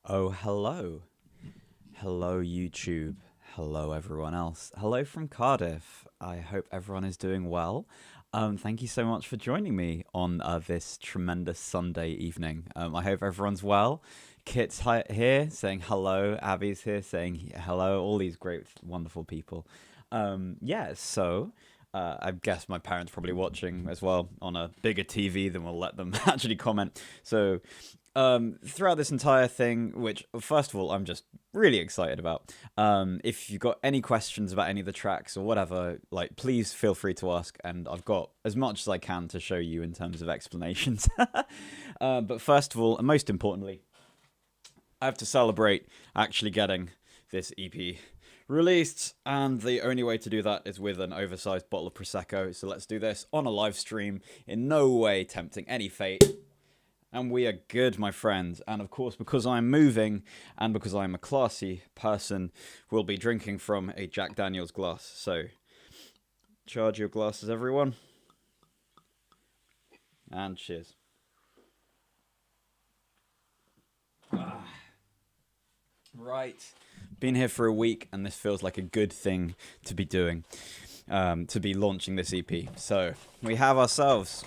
Oh, hello. Hello, YouTube. Hello, everyone else. Hello from Cardiff. I hope everyone is doing well. Thank you so much for joining me on this tremendous Sunday evening. I hope everyone's well. Kit's here saying hello. Abby's here saying hello. All these great, wonderful people. I guess my parents probably watching as well on a bigger TV than we'll let them actually comment. So throughout this entire thing, which first of all I'm just really excited about. If you've got any questions about any of the tracks or whatever, like please feel free to ask, and I've got as much as I can to show you in terms of explanations. But first of all, and most importantly, I have to celebrate actually getting this EP released, and the only way to do that is with an oversized bottle of Prosecco. So let's do this on a live stream, in no way tempting any fate. And we are good, my friends. And of course, because I'm moving and because I'm a classy person, we'll be drinking from a Jack Daniels glass. So, charge your glasses, everyone. And cheers. Right. Been here for a week, and this feels like a good thing to be doing. To be launching this EP. So, we have ourselves...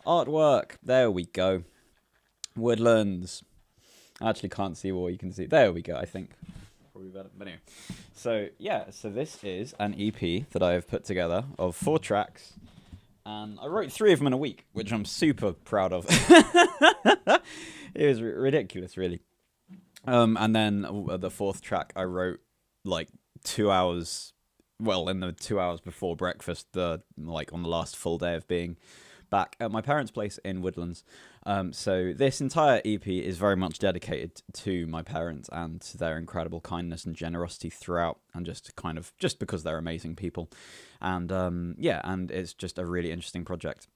artwork. There we go. Woodlands. I actually can't see what you can see. There we go, I think. Probably better. But anyway. So, yeah. So this is an EP that I have put together of 4 tracks. And I wrote 3 of them in a week, which I'm super proud of. It was ridiculous, really. And then the 4th track I wrote like 2 hours... Well, in the 2 hours before breakfast, like on the last full day of being back at my parents' place in Woodlands. So this entire EP is very much dedicated to my parents and to their incredible kindness and generosity throughout, and just because they're amazing people. And and it's just a really interesting project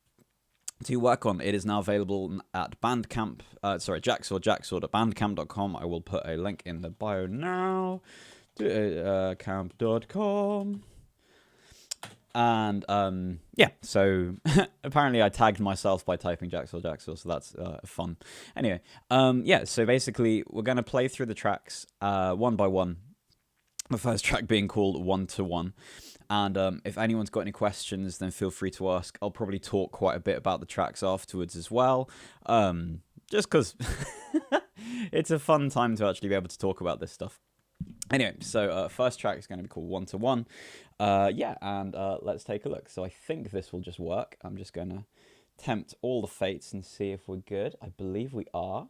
to work on. It is now available at Bandcamp. Jacksaw.bandcamp.com. I will put a link in the bio now. Camp.com. And so apparently I tagged myself by typing Jacksaw, so that's fun. Anyway, so basically we're going to play through the tracks one by one. The first track being called 1 to 1. And if anyone's got any questions, then feel free to ask. I'll probably talk quite a bit about the tracks afterwards as well. Just because it's a fun time to actually be able to talk about this stuff. Anyway, so first track is going to be called 1 to 1. Let's take a look. So I think this will just work. I'm just going to tempt all the fates and see if we're good. I believe we are.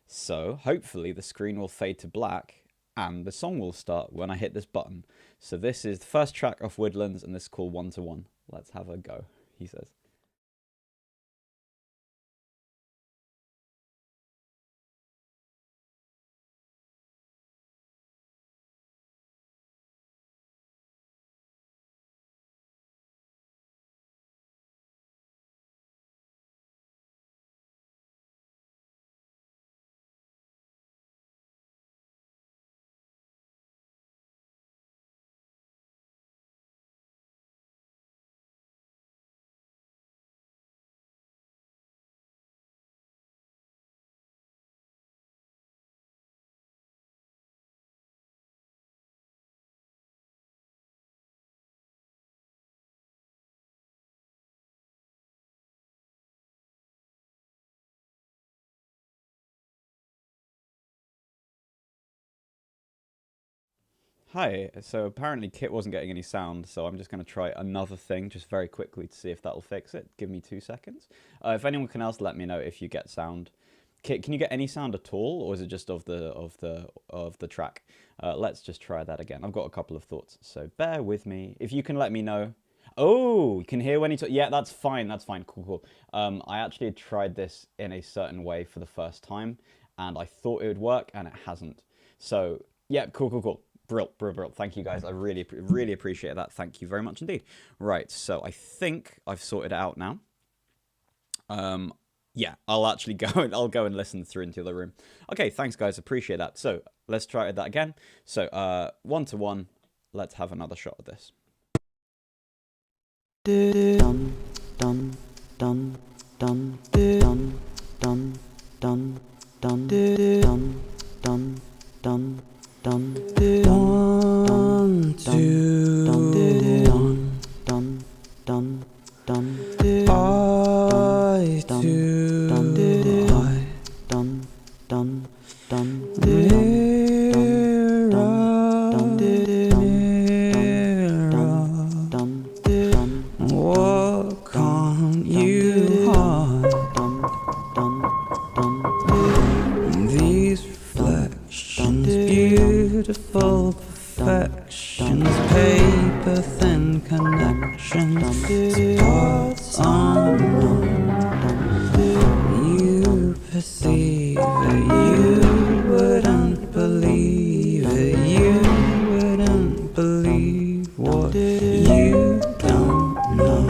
So hopefully the screen will fade to black and the song will start when I hit this button. So this is the first track of Woodlands, and this is called 1 to 1. Let's have a go, he says. Hi, so apparently Kit wasn't getting any sound, so I'm just going to try another thing just very quickly to see if that'll fix it. Give me 2 seconds. If anyone can else let me know if you get sound. Kit, can you get any sound at all, or is it just of the track? Let's just try that again. I've got a couple of thoughts, so bear with me. If you can let me know. Oh, you can hear when he talks. Yeah, that's fine. That's fine. Cool, cool. I actually tried this in a certain way for the first time, and I thought it would work, and it hasn't. So, yeah, cool, cool, cool. Brill. Thank you, guys. I really appreciate that. Thank you very much indeed. Right, so I think I've sorted it out now. I'll actually I'll go and listen through into the other room. Okay, thanks, guys. Appreciate that. So let's try that again. So 1 to 1. Let's have another shot of this. Dun, dun, dun, dun, dun, to parts unknown. You perceive it, you wouldn't believe it, you wouldn't believe what you don't know.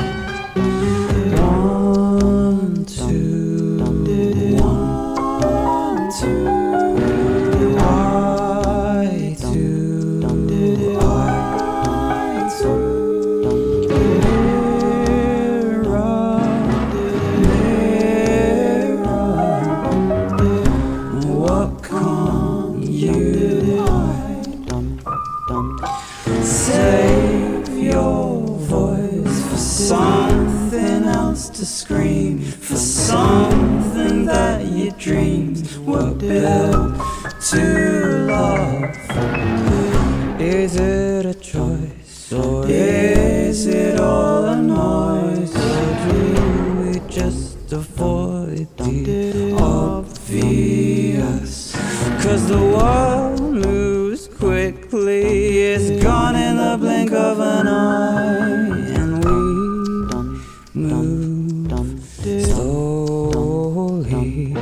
1, 2, 1, 2. I do, I do. Mirror, mirror, what can't you hide? Save your voice for something else to scream, for something that your dreams were built to love. Is it a choice, or is it all a noise? Or do we just avoid the obvious? 'Cause the world moves quickly, it's gone in the blink of an eye, and we move slowly.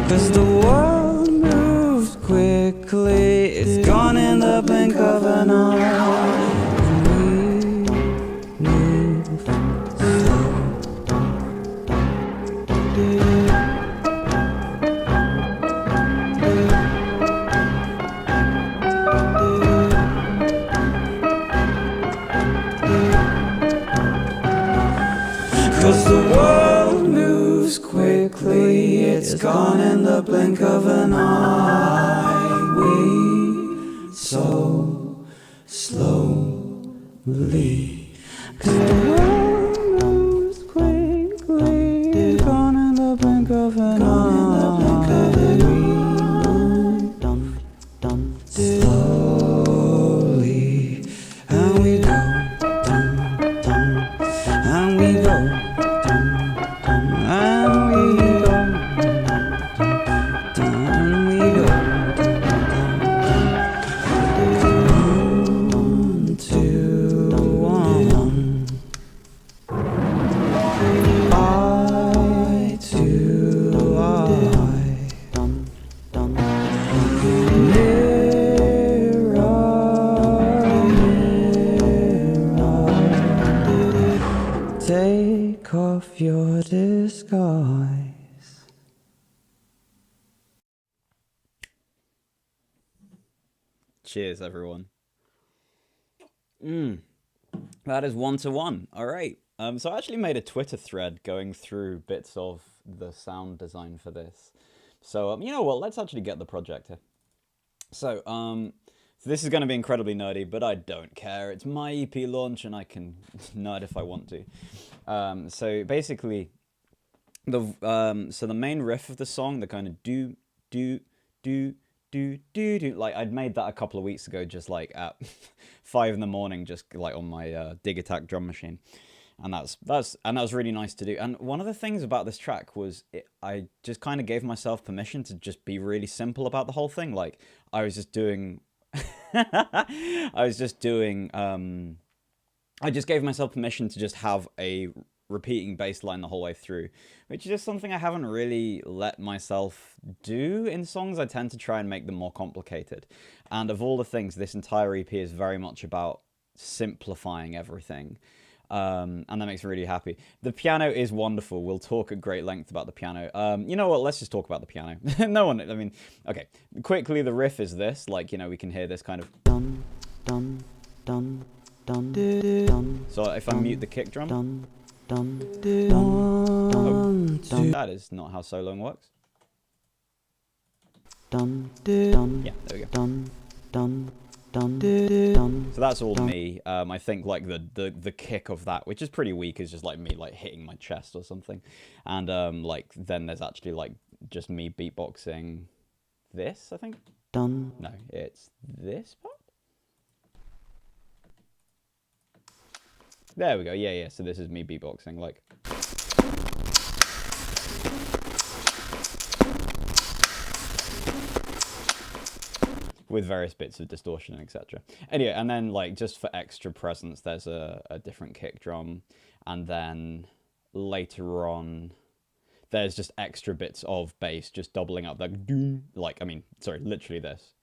'Cause the world moves quickly, it's gone in the blink of an eye, and we move slow. 'Cause the world moves quickly, it's gone in the blink of an eye. We so slowly. 'Cause the world moves quickly, it's gone in the blink of an eye. We move slowly, and we go, and we go. And we go, and we go. 1, 2, 1. I to I. Mirror, take off your disguise. Cheers, everyone. That is 1 to 1. All right. So I actually made a Twitter thread going through bits of the sound design for this. So you know what? Let's actually get the project here. So this is going to be incredibly nerdy, but I don't care. It's my EP launch, and I can nerd if I want to. So basically, the main riff of the song, the kind of do, like I'd made that a couple of weeks ago, just like at 5 in the morning, just like on my Dig Attack drum machine, and that was really nice to do. And one of the things about this track was I just kind of gave myself permission to just be really simple about the whole thing. Like I was just doing, I just gave myself permission to just have a repeating bass line the whole way through, which is just something I haven't really let myself do in songs. I tend to try and make them more complicated. And of all the things, this entire EP is very much about simplifying everything. And that makes me really happy. The piano is wonderful. We'll talk at great length about the piano. You know what? Let's just talk about the piano. Okay. Quickly, the riff is this. Like, you know, we can hear this kind of... Dun, dun, dun, dun, dun. So if I mute the kick drum... Dun, dun, dun, dun. That is not how soloing works. Dun, dun, yeah, there we go. Dun, dun, dun, dun. So that's all me. I think like the kick of that, which is pretty weak, is just like me like hitting my chest or something. And like then there's actually like just me beatboxing this, I think. Dun. No, it's this part. There we go. Yeah. So this is me beatboxing, like. With various bits of distortion, etc. Anyway, and then like just for extra presence, there's a different kick drum, and then later on there's just extra bits of bass just doubling up, like doom, like, I mean, sorry, literally this.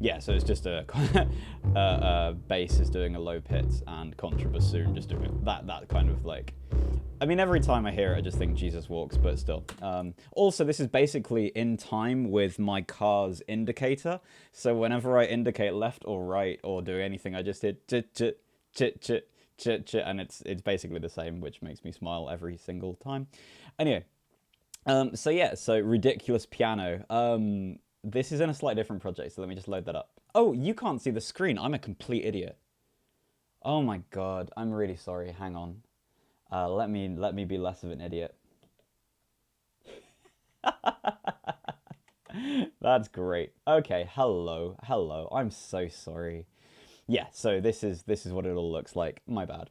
Yeah, so it's just a bass is doing a low pit and contrabassoon just doing that kind of like. I mean, every time I hear it, I just think Jesus Walks, but still. Also, this is basically in time with my car's indicator. So whenever I indicate left or right or do anything, I just hit chit chit chit chit chit chit, and it's basically the same, which makes me smile every single time. Anyway, so yeah, so ridiculous piano. This is in a slightly different project, so let me just load that up. Oh, you can't see the screen. I'm a complete idiot. Oh my god, I'm really sorry. Hang on. Let me be less of an idiot. That's great. Okay, hello. I'm so sorry. Yeah, so this is what it all looks like. My bad.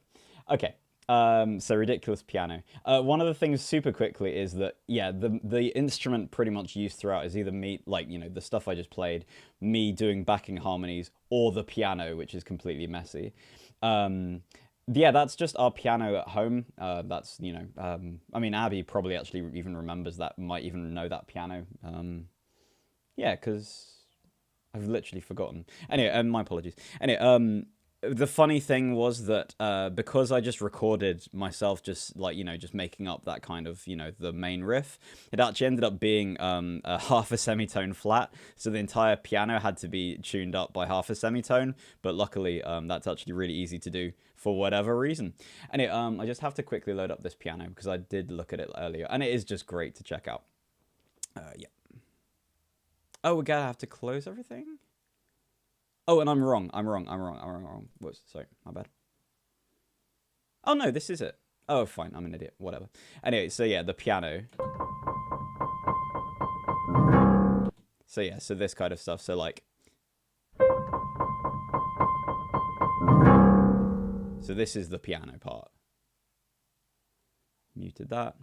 Okay. So ridiculous piano. One of the things super quickly is that, yeah, the instrument pretty much used throughout is either me, like, you know, the stuff I just played, me doing backing harmonies, or the piano, which is completely messy. Yeah, that's just our piano at home. That's, you know, I mean, Abby probably actually even remembers that, might even know that piano. Yeah, because I've literally forgotten. Anyway, my apologies. Anyway, the funny thing was that because I just recorded myself just, like, you know, just making up that kind of, you know, the main riff, it actually ended up being a half a semitone flat, so the entire piano had to be tuned up by half a semitone, but luckily that's actually really easy to do for whatever reason. Anyway, I just have to quickly load up this piano because I did look at it earlier, and it is just great to check out. Yeah. Oh, we're gonna have to close everything? Oh, and I'm wrong. Whoops, sorry, my bad. Oh no, this is it. Oh, fine, I'm an idiot. Whatever. Anyway, so yeah, the piano. So yeah, so this kind of stuff. So like. So this is the piano part. Muted that.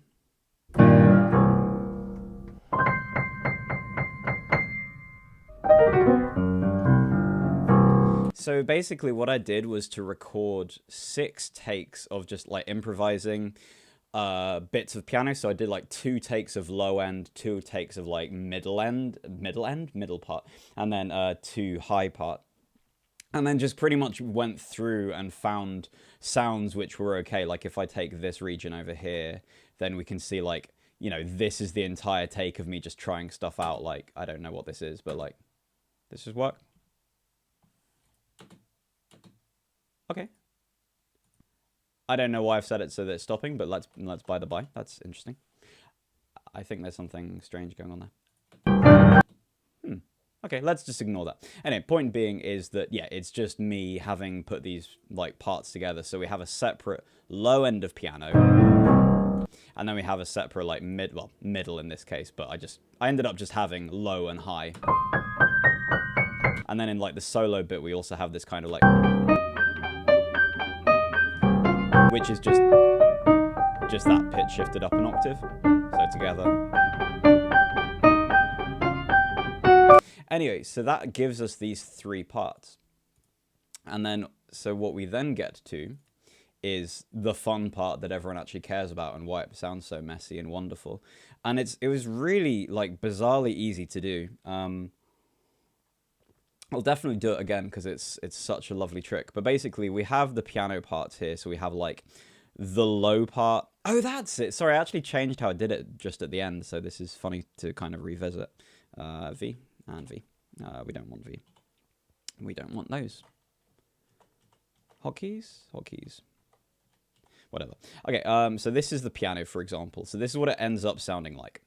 So basically what I did was to record 6 takes of just like improvising bits of piano. So I did like 2 takes of low end, 2 takes of like middle part, and then 2 high part. And then just pretty much went through and found sounds which were okay. Like if I take this region over here, then we can see like, you know, this is the entire take of me just trying stuff out. Like, I don't know what this is, but like, this is work. Okay. I don't know why I've set it so that it's stopping, but let's by the by. That's interesting. I think there's something strange going on there. Okay, let's just ignore that. Anyway, point being is that, yeah, it's just me having put these, like, parts together. So we have a separate low end of piano, and then we have a separate, like, middle in this case, but I ended up just having low and high. And then in, like, the solo bit, we also have this kind of, like, which is just that pitch shifted up an octave. So together. Anyway, so that gives us these 3 parts. And then, so what we then get to is the fun part that everyone actually cares about and why it sounds so messy and wonderful. And it was really, like, bizarrely easy to do. I'll definitely do it again because it's such a lovely trick. But basically, we have the piano parts here. So we have, like, the low part. Oh, that's it. Sorry, I actually changed how I did it just at the end. So this is funny to kind of revisit. V. And V. We don't want V. We don't want those. Hotkeys? Hotkeys. Whatever. Okay, so this is the piano, for example. So this is what it ends up sounding like.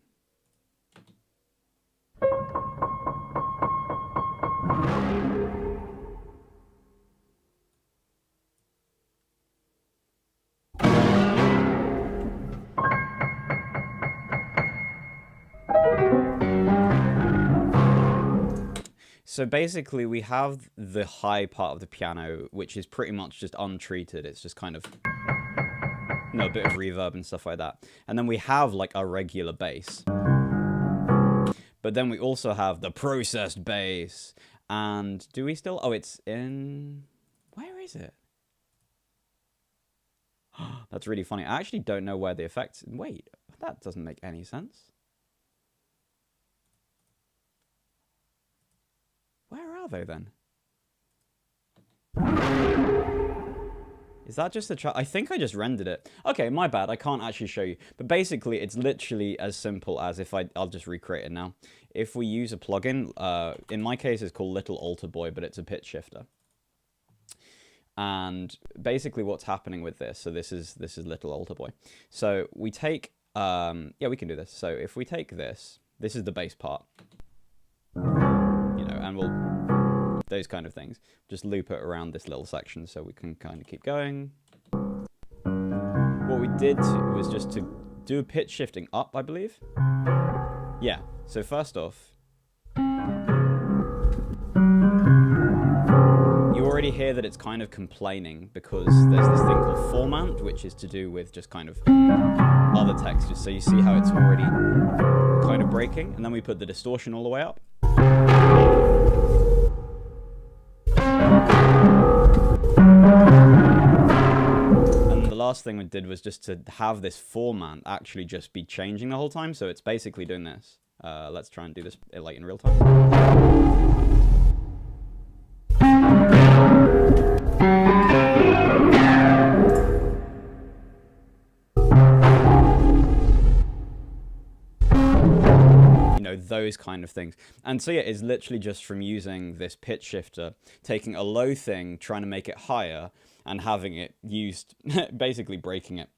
So basically, we have the high part of the piano, which is pretty much just untreated. It's just kind of, you know, a bit of reverb and stuff like that. And then we have, like, a regular bass. But then we also have the processed bass. And do we still... Oh, it's in... Where is it? That's really funny. I actually don't know where the effects... Wait, that doesn't make any sense. Where are they then? Is that just a track? I think I just rendered it. Okay, my bad. I can't actually show you. But basically, it's literally as simple as if I'll just recreate it now. If we use a plugin, in my case, it's called Little Alter Boy, but it's a pitch shifter. And basically, what's happening with this? So this is Little Alter Boy. So we take, yeah, we can do this. So if we take this is the bass part, you know, and we'll those kind of things. Just loop it around this little section so we can kind of keep going. What we did was just to do a pitch shifting up, I believe. Yeah, so first off, you already hear that it's kind of complaining because there's this thing called formant, which is to do with just kind of other textures. So you see how it's already kind of breaking, and then we put the distortion all the way up. And the last thing we did was just to have this formant actually just be changing the whole time. So it's basically doing this. Let's try and do this like in real time. Those kind of things. And so yeah, it's literally just from using this pitch shifter, taking a low thing, trying to make it higher, and having it used, basically breaking it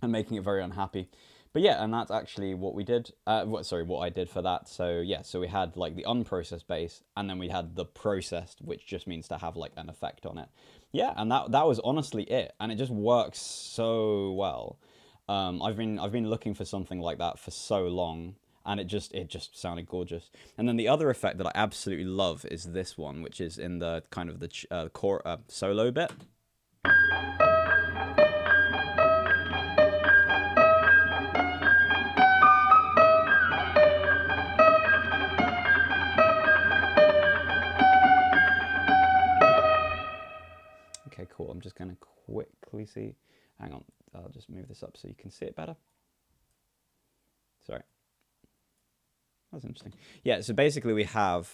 and making it very unhappy. But yeah, and that's actually what we did, what I did for that. So yeah, so we had like the unprocessed bass, and then we had the processed, which just means to have like an effect on it. Yeah, and that was honestly it, and it just works so well. I've been looking for something like that for so long. And it just sounded gorgeous. And then the other effect that I absolutely love is this one, which is in the kind of the core solo bit. Okay, cool. I'm just going to quickly see. Hang on. I'll just move this up so you can see it better. Sorry. That's interesting. Yeah, so basically we have,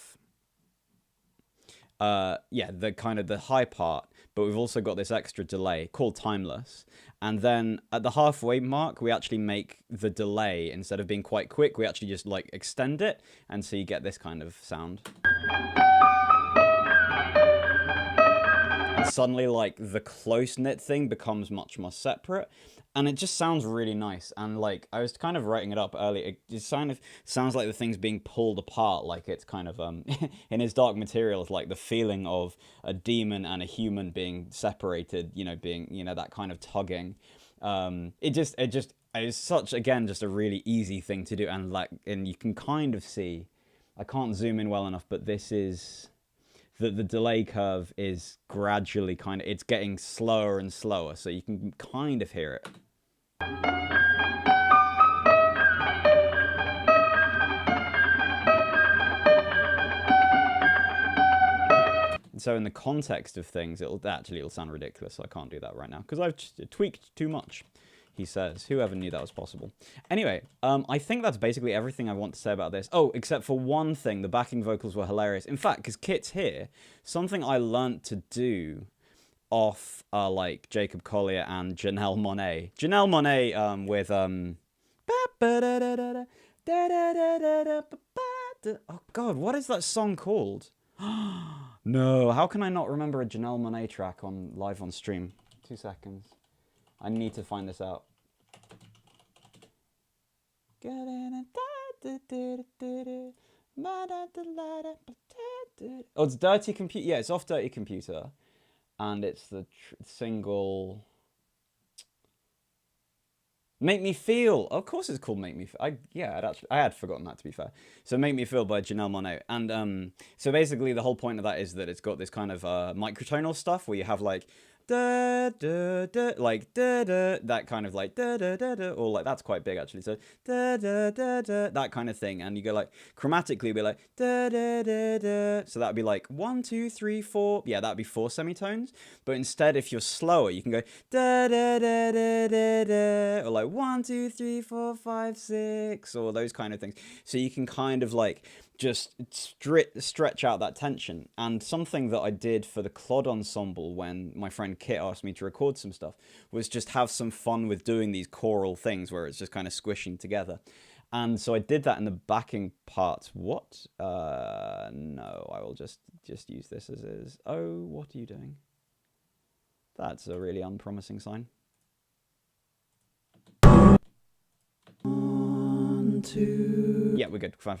yeah, the kind of the high part, but we've also got this extra delay called timeless. And then at the halfway mark, we actually make the delay, instead of being quite quick, we actually just like extend it. And so you get this kind of sound. And suddenly like the close-knit thing becomes much more separate. And it just sounds really nice. And like, I was kind of writing it up earlier. It just kind of sounds like the thing's being pulled apart. Like it's kind of, in his Dark Materials, like the feeling of a demon and a human being separated, you know, being, you know, that kind of tugging. It's such, again, just a really easy thing to do. And like, and you can kind of see, I can't zoom in well enough, but this is, the delay curve is gradually kind of, it's getting slower and slower. So you can kind of hear it. And so in the context of things, it'll sound ridiculous. So I can't do that right now because I've just tweaked too much, he says. Whoever knew that was possible. Anyway, I think that's basically everything I want to say about this. Oh, except for one thing. The backing vocals were hilarious. In fact, because Kit's here, something I learnt to do off like Jacob Collier and Janelle Monáe. Janelle Monáe with oh god, what is that song called? No, how can I not remember a Janelle Monáe track on live on stream? 2 seconds. I need to find this out. Oh, it's Dirty Computer. Yeah, it's off Dirty Computer. And it's the single... Make Me Feel. Of course it's called Make Me Feel. I had forgotten that, to be fair. So Make Me Feel by Janelle Monáe. And so basically the whole point of that is that it's got this kind of microtonal stuff where you have like da da da, like da da, that kind of like da da da da, or like that's quite big actually. So da da da da, that kind of thing, and you go like chromatically, be like da da da da. So that'd be like 1, 2, 3, 4. Yeah, that'd be 4 semitones. But instead, if you're slower, you can go da da da da da da, or like 1, 2, 3, 4, 5, 6, or those kind of things. So you can kind of like just stretch out that tension. And something that I did for the Clod Ensemble when my friend Kit asked me to record some stuff was just have some fun with doing these choral things where it's just kind of squishing together. And so I did that in the backing parts. What? No, I will just use this as is. Oh, what are you doing? That's a really unpromising sign. 1, 2. Yeah, we're good. Fine.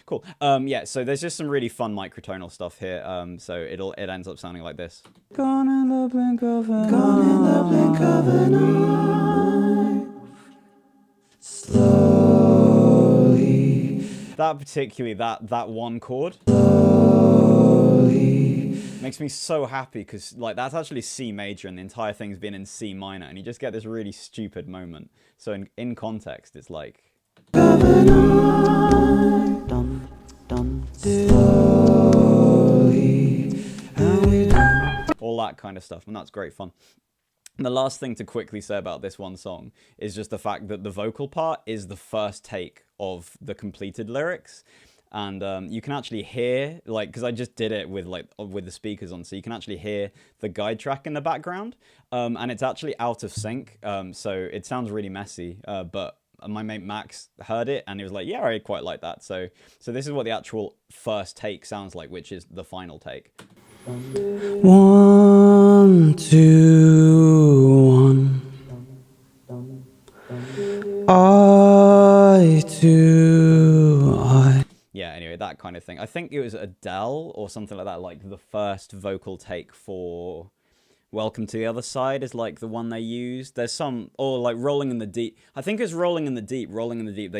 Cool. Yeah, so there's just some really fun microtonal stuff here. So it ends up sounding like this. Gone in the blink of an eye. Gone in the blink of an eye. Slowly. That particularly, that one chord. Slowly. Makes me so happy because like that's actually C major and the entire thing's been in C minor, and you just get this really stupid moment. So in context, it's like all that kind of stuff, and that's great fun. And the last thing to quickly say about this one song is just the fact that the vocal part is the first take of the completed lyrics. And you can actually hear, like, because I just did it with the speakers on, so you can actually hear the guide track in the background, and it's actually out of sync, so it sounds really messy, but my mate Max heard it and he was like, yeah, I quite like that. So this is what the actual first take sounds like, which is the final take. 1, 2, 1. I, 2, I. Yeah, anyway, that kind of thing. I think it was Adele or something like that, like the first vocal take for Welcome to the Other Side is like the one they used. There's some, or like Rolling in the Deep. I think it's Rolling in the Deep. Rolling in the Deep,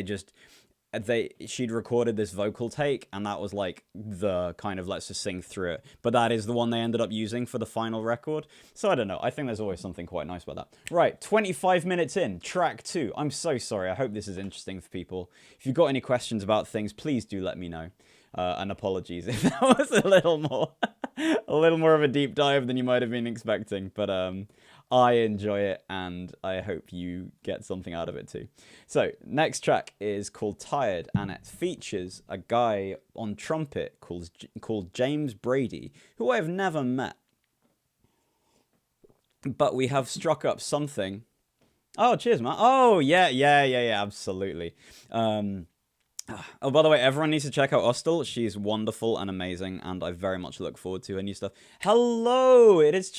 she'd recorded this vocal take, and that was like the kind of let's just sing through it. But that is the one they ended up using for the final record. So I don't know. I think there's always something quite nice about that. Right, 25 minutes in, track 2. I'm so sorry. I hope this is interesting for people. If you've got any questions about things, please do let me know. And apologies if that was a little more of a deep dive than you might have been expecting. But I enjoy it, and I hope you get something out of it too. So, next track is called Tired, and it features a guy on trumpet called James Brady, who I have never met. But we have struck up something. Oh, cheers, man. Oh, yeah, absolutely. Oh, by the way, everyone needs to check out Ostel. She's wonderful and amazing, and I very much look forward to her new stuff. Hello, it is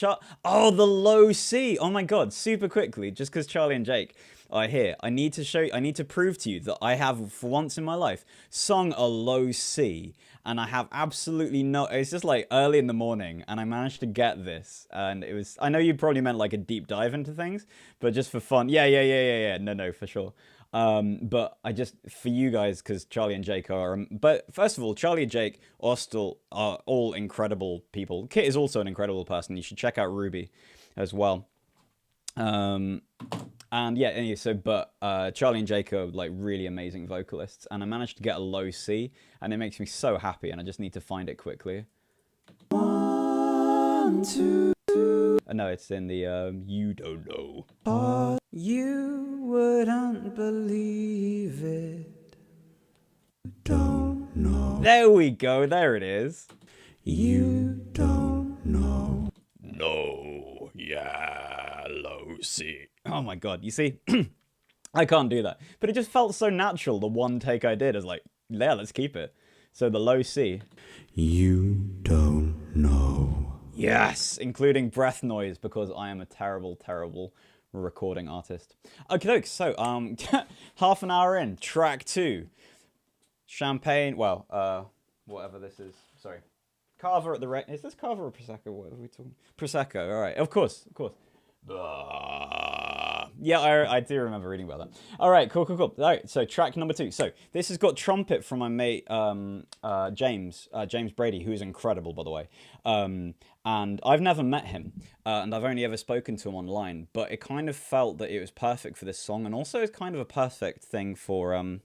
Oh, the low C. Oh my god, super quickly, just because Charlie and Jake are here, I need to prove to you that I have, for once in my life, sung a low C, and I have absolutely no... It's just like early in the morning, and I managed to get this, and it was... I know you probably meant like a deep dive into things, but just for fun. Yeah. No, for sure. But I just, for you guys, because Charlie and Jake are, but first of all, Charlie and Jake, Ostel are all incredible people. Kit is also an incredible person. You should check out Ruby as well. And yeah, anyway, but Charlie and Jake are like really amazing vocalists, and I managed to get a low C, and it makes me so happy, and I just need to find it quickly. 1, 2. No, it's in the You Don't Know. You wouldn't believe it. You don't know. There we go. There it is. You don't know. No. Yeah. Low C. Oh my god. You see, I can't do that. But it just felt so natural. The one take I did is like, yeah, let's keep it. So the low C. You don't know. Yes, including breath noise, because I am a terrible, terrible recording artist. Okay, so half an hour in, track 2. Champagne, well, whatever this is. Sorry. Carver at the is this Carver or Prosecco? What are we talking? Prosecco, all right. Of course. Yeah, I do remember reading about that. All right, cool. All right, so track number 2. So this has got trumpet from my mate James Brady, who is incredible, by the way. And I've never met him, and I've only ever spoken to him online. But it kind of felt that it was perfect for this song, and also it's kind of a perfect thing for a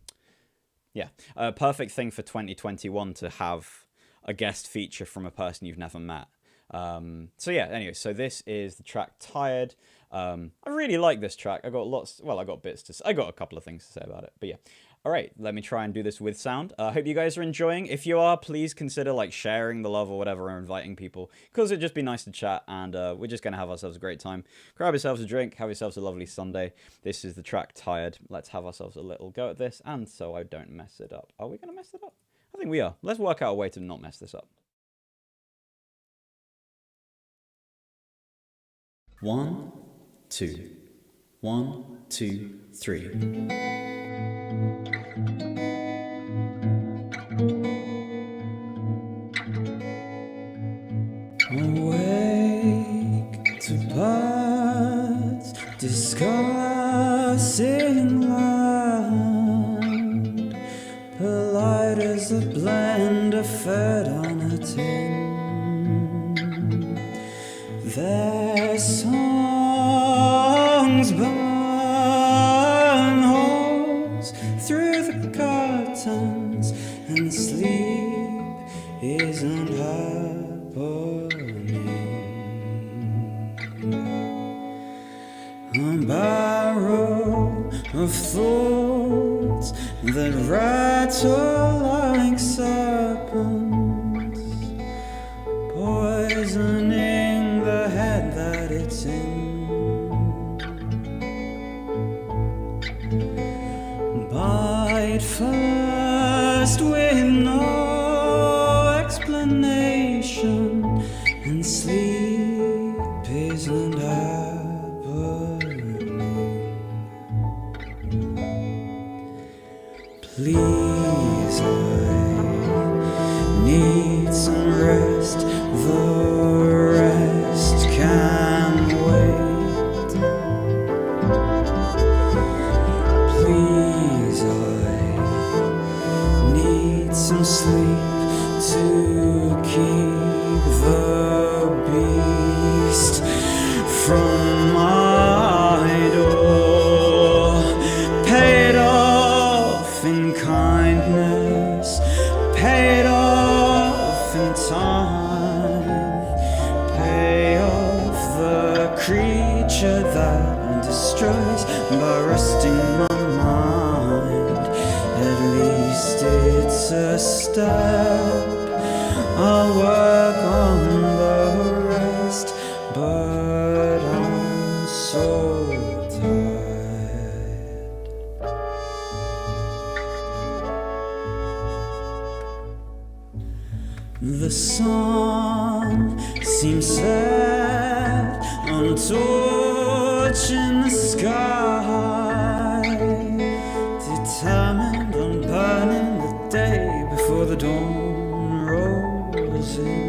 perfect thing for 2021 to have a guest feature from a person you've never met. So yeah, anyway, so this is the track Tired. I really like this track. I got a couple of things to say about it, but yeah. All right, let me try and do this with sound. I hope you guys are enjoying. If you are, please consider like sharing the love or whatever, or inviting people, because it'd just be nice to chat, and we're just gonna have ourselves a great time. Grab yourselves a drink, have yourselves a lovely Sunday. This is the track Tired. Let's have ourselves a little go at this, and so I don't mess it up. Are we gonna mess it up? I think we are. Let's work out a way to not mess this up. 1, 2, 1, 2, 3. Awake to birds discussing land, polite as a blender fed on a tin. Their songs burn holes through the curtains, and sleep isn't happening. A barrel of thoughts that rattle like serpents, poisoning the head that it's in. Bite first with no explanation, and sleep isn't happening. Please, I need some rest. The rest can wait. Please, I need some sleep to keep the beast from my door. Paid off in kindness, paid off in time, pay off the creature that destroys by resting my mind. At least it's a step. I'll work on the rest, but I'm so tired. The sun seems set on torch in the sky, determined on burning the day before the dawn rolls in.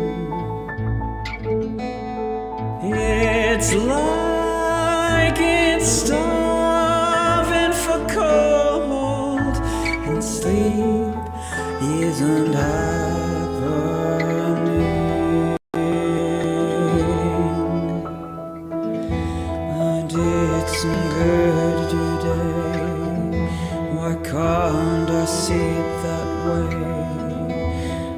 It's like it's starving for cold, and sleep isn't happening. I did some good today. Why can't I see it that way?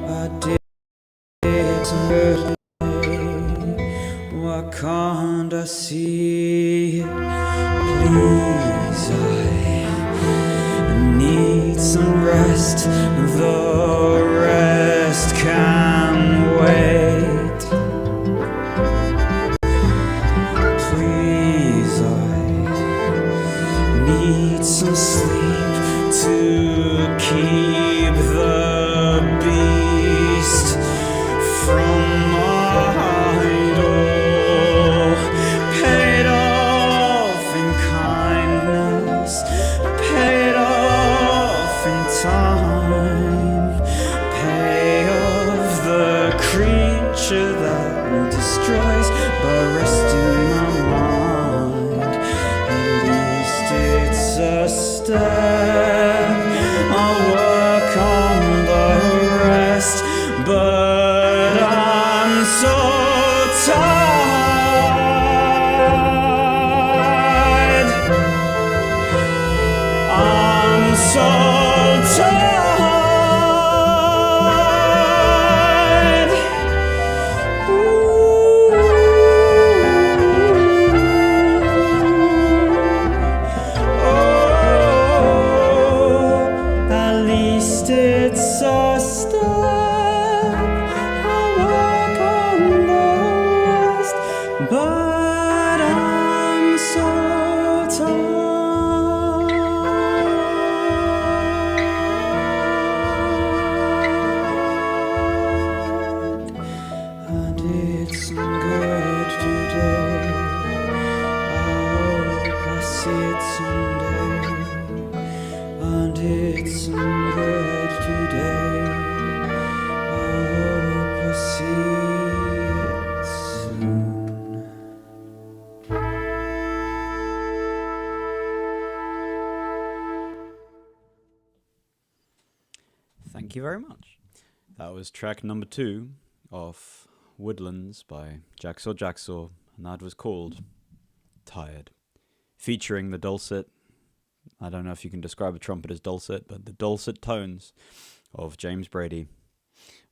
I did some good today. Why can't I see it? Please, I need some rest. The rest can wait. Please, I need some sleep to keep the beast from my door. Paid off in kindness, paid off in time, pay off the creature that destroys by resting my mind. At some good today. I hope I see it someday. And it's some good today. I hope I see it soon. Thank you very much. That was track number 2 of Woodlands by Jacksaw Jacksaw, and that was called Tired. Featuring the dulcet, I don't know if you can describe a trumpet as dulcet, but the dulcet tones of James Brady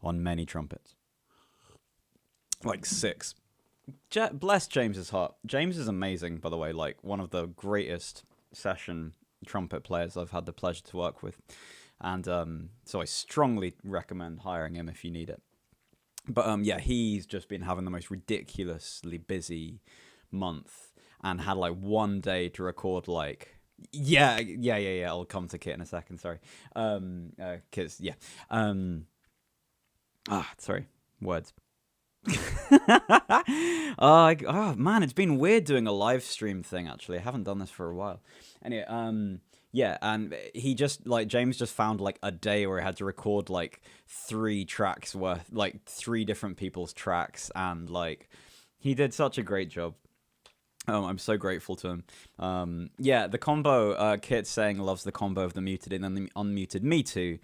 on many trumpets. Like 6. Bless James's heart. James is amazing, by the way, like one of the greatest session trumpet players I've had the pleasure to work with. And so I strongly recommend hiring him if you need it. But yeah, he's just been having the most ridiculously busy month and had like one day to record like yeah. I'll come to Kit in a second. Sorry, Kit's yeah. Sorry, words. Oh man, it's been weird doing a live stream thing. Actually, I haven't done this for a while. Anyway, yeah, and he just like James just found like a day where he had to record like 3 tracks worth, like 3 different people's tracks, and like he did such a great job. I'm so grateful to him. Yeah, the combo, Kit saying loves the combo of the muted and then the unmuted. Me too.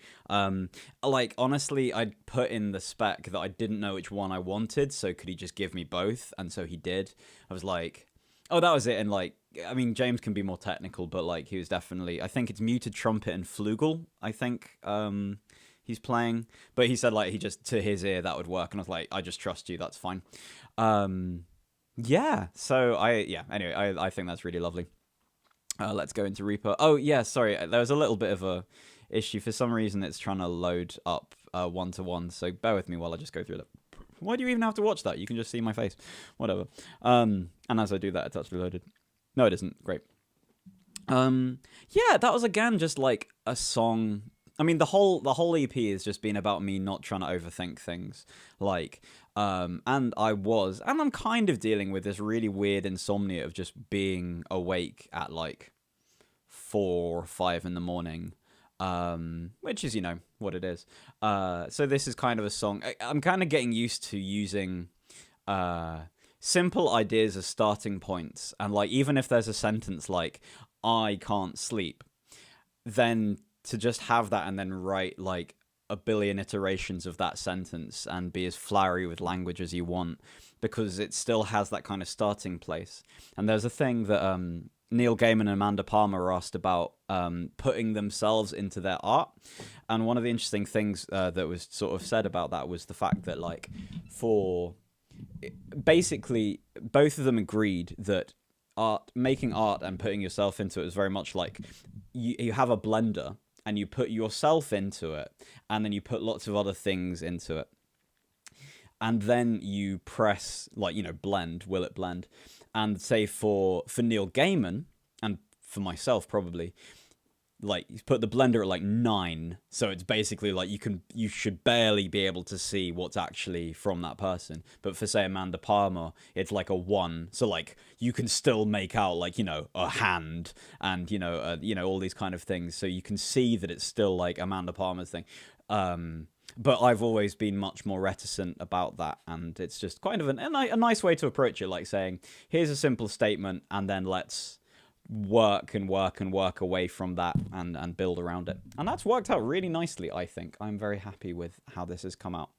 Like, honestly, I'd put in the spec that I didn't know which one I wanted, so could he just give me both? And so he did. I was like, oh, that was it. And like, I mean, James can be more technical, but like, he was definitely, I think it's muted trumpet and flugel, I think, he's playing. But he said, like, he just, to his ear, that would work. And I was like, I just trust you, that's fine. Yeah, so anyway, I think that's really lovely. Let's go into Reaper. Oh, yeah, sorry, there was a little bit of a issue. For some reason, it's trying to load up one-to-one, so bear with me while I just go through it. Why do you even have to watch that? You can just see my face. Whatever. And as I do that, it's actually loaded. No, it isn't. Great. Yeah, that was, again, just like a song. I mean, the whole EP has just been about me not trying to overthink things. Like, and I'm kind of dealing with this really weird insomnia of just being awake at like 4 or 5 in the morning, which is, you know, what it is. So this is kind of a song. I'm kind of getting used to using simple ideas as starting points. And like, even if there's a sentence like, I can't sleep, then to just have that and then write like a billion iterations of that sentence and be as flowery with language as you want, because it still has that kind of starting place. And there's a thing that Neil Gaiman and Amanda Palmer asked about putting themselves into their art. And one of the interesting things that was sort of said about that was the fact that, like, basically both of them agreed that making art and putting yourself into it is very much like you have a blender and you put yourself into it, and then you put lots of other things into it. And then you press, like, you know, blend, will it blend? And say for Neil Gaiman, and for myself probably, like, you put the blender at like 9, so it's basically like you should barely be able to see what's actually from that person. But for, say, Amanda Palmer, it's like a 1, so like you can still make out, like, you know, a hand and you know all these kind of things, so you can see that it's still like Amanda Palmer's thing. But I've always been much more reticent about that, and it's just kind of a nice way to approach it, like saying, here's a simple statement, and then let's work away from that and build around it. And that's worked out really nicely, I think. I'm very happy with how this has come out.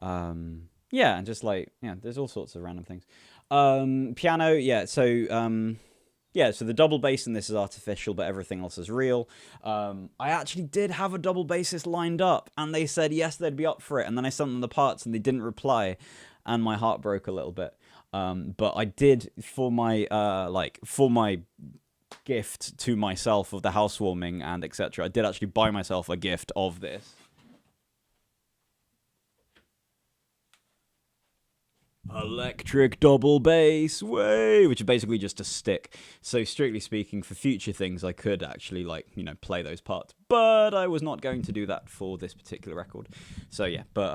Yeah, and just like, yeah, there's all sorts of random things. Piano, yeah, so so the double bass in this is artificial, but everything else is real. I actually did have a double bassist lined up, and they said yes, they'd be up for it. And then I sent them the parts, and they didn't reply, and my heart broke a little bit. But I did, for my gift to myself of the housewarming and etc., I did actually buy myself a gift of this. Electric double bass, way, which is basically just a stick. So strictly speaking, for future things, I could actually, like, you know, play those parts, but I was not going to do that for this particular record. So yeah, but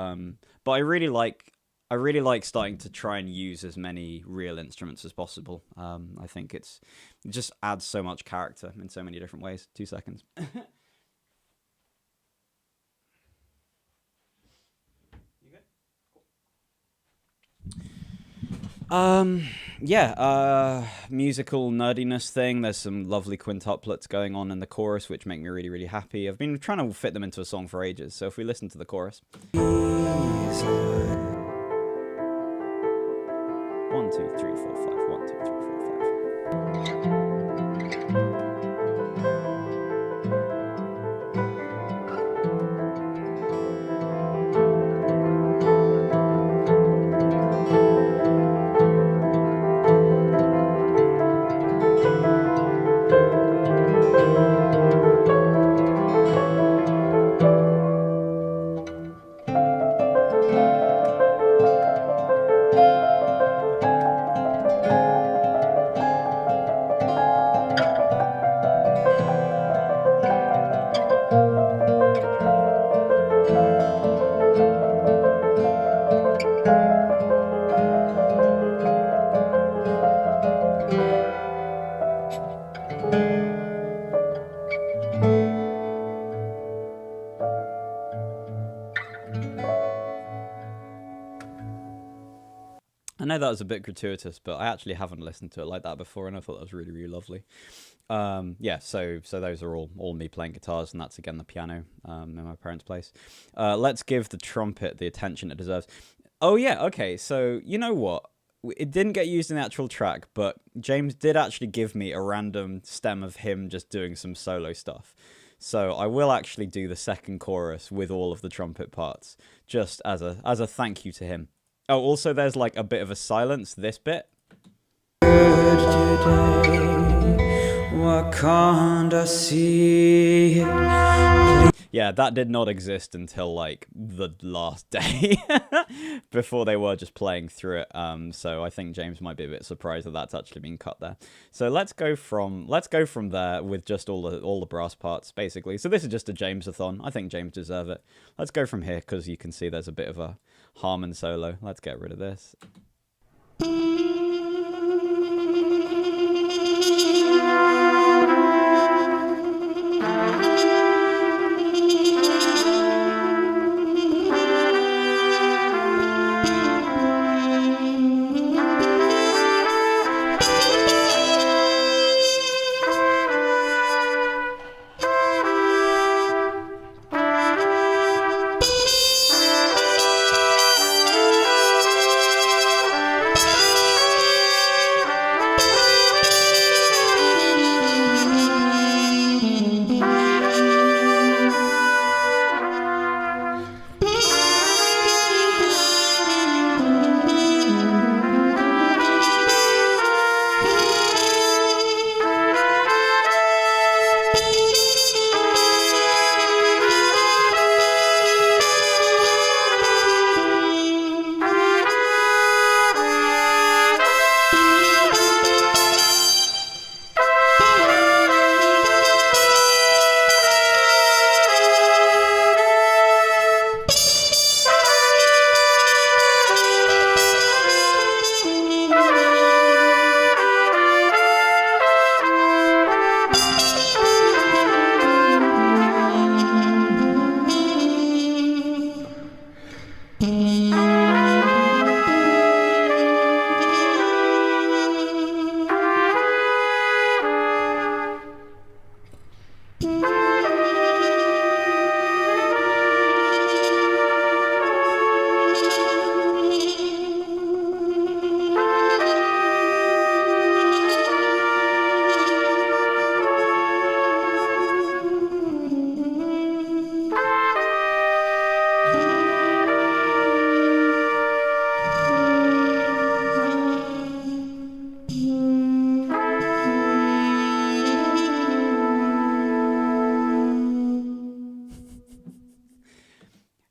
I really like I really like starting to try and use as many real instruments as possible. I think it just adds so much character in so many different ways. 2 seconds. Musical nerdiness thing. There's some lovely quintuplets going on in the chorus, which make me really, really happy. I've been trying to fit them into a song for ages, so if we listen to the chorus. 1, 2, 3, 4, 5. 1, 2, 3, 4, 5. I know that was a bit gratuitous, but I actually haven't listened to it like that before, and I thought that was really, really lovely. So those are all me playing guitars, and that's again the piano in my parents' place. Let's give the trumpet the attention it deserves. Oh yeah, okay. So you know what? It didn't get used in the actual track, but James did actually give me a random stem of him just doing some solo stuff. So I will actually do the second chorus with all of the trumpet parts, just as a thank you to him. Oh, also there's like a bit of a silence, this bit. Why can't I see it? Yeah, that did not exist until like the last day before they were just playing through it. So I think James might be a bit surprised that that's actually been cut there. So let's go from there with just all the brass parts basically. So this is just a James-a-thon. I think James deserves it. Let's go from here because you can see there's a bit of a harmon solo. Let's get rid of this.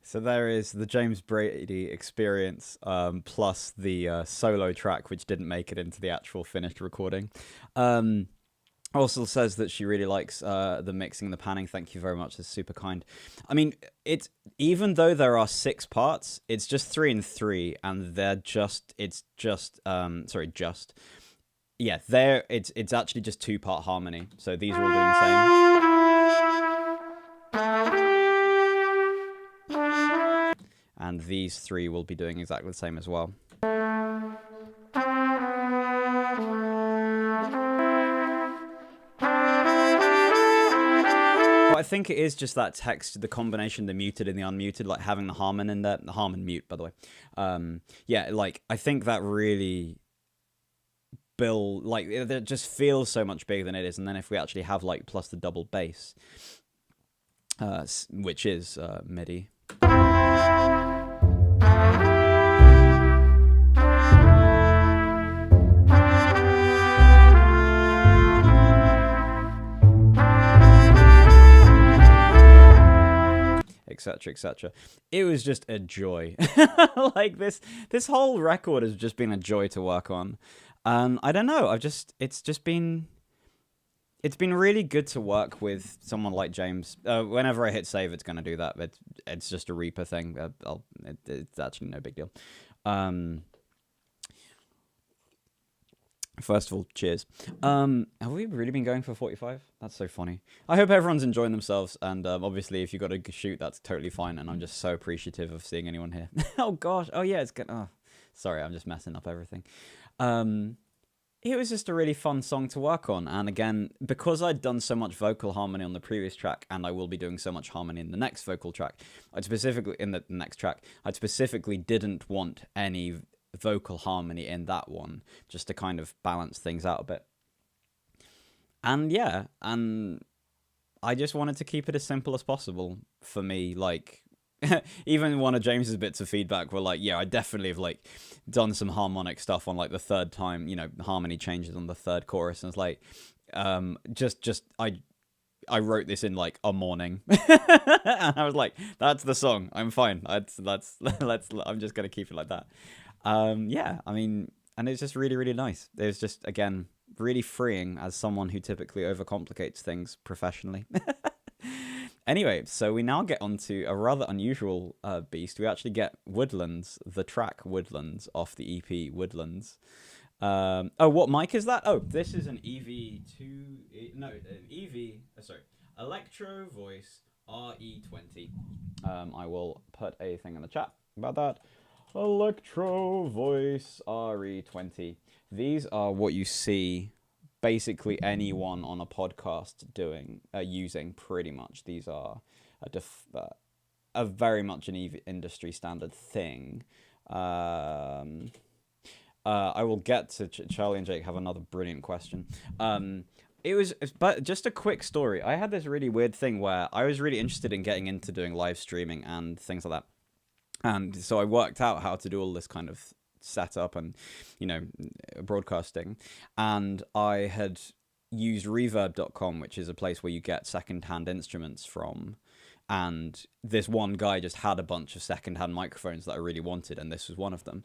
So there is the James Brady experience, plus the solo track, which didn't make it into the actual finished recording. Also says that she really likes the mixing and the panning. Thank you very much. That's super kind. I mean, it's even though there are 6 parts, it's just 3 and 3, and they're just yeah, it's actually just 2-part harmony. So these are all doing the same. And these 3 will be doing exactly the same as well. I think it is just that text, the combination, the muted and the unmuted, like having the harmon in there, the harmon mute, by the way. Yeah, like I think that really like it just feels so much bigger than it is. And then if we actually have like plus the double bass, which is MIDI. Etc, etc. It was just a joy. Like this whole record has just been a joy to work on. I don't know. It's been really good to work with someone like James. Whenever I hit save, it's gonna do that. It's just a Reaper thing. It's actually no big deal. First of all, cheers. Have we really been going for 45? That's so funny. I hope everyone's enjoying themselves, and obviously if you've got to shoot, that's totally fine, and I'm just so appreciative of seeing anyone here. Oh gosh, oh yeah, it's good. Oh, sorry, I'm just messing up everything. It was just a really fun song to work on, and again, because I'd done so much vocal harmony on the previous track, and I will be doing so much harmony in the next vocal track, I specifically didn't want any vocal harmony in that one, just to kind of balance things out a bit. And yeah, and I just wanted to keep it as simple as possible for me. Like, even one of James's bits of feedback were like, yeah, I definitely have like done some harmonic stuff on like the 3rd time, you know, harmony changes on the 3rd chorus, and it's like, I wrote this in like a morning, and I was like, that's the song. I'm fine. I'm just gonna keep it like that. Yeah, I mean, and it's just really, really nice. It was just, again, really freeing as someone who typically overcomplicates things professionally. Anyway, so we now get onto a rather unusual beast. We actually get Woodlands, the track Woodlands, off the EP Woodlands. Oh, what mic is that? Oh, this is an Electro Voice RE20. I will put a thing in the chat about that. Electro Voice RE20. These are what you see basically anyone on a podcast using pretty much. These are a very much an industry standard thing. I will get to Charlie and Jake have another brilliant question. But just a quick story. I had this really weird thing where I was really interested in getting into doing live streaming and things like that. And so I worked out how to do all this kind of setup and, you know, broadcasting. And I had used reverb.com, which is a place where you get secondhand instruments from. And this one guy just had a bunch of secondhand microphones that I really wanted, and this was one of them.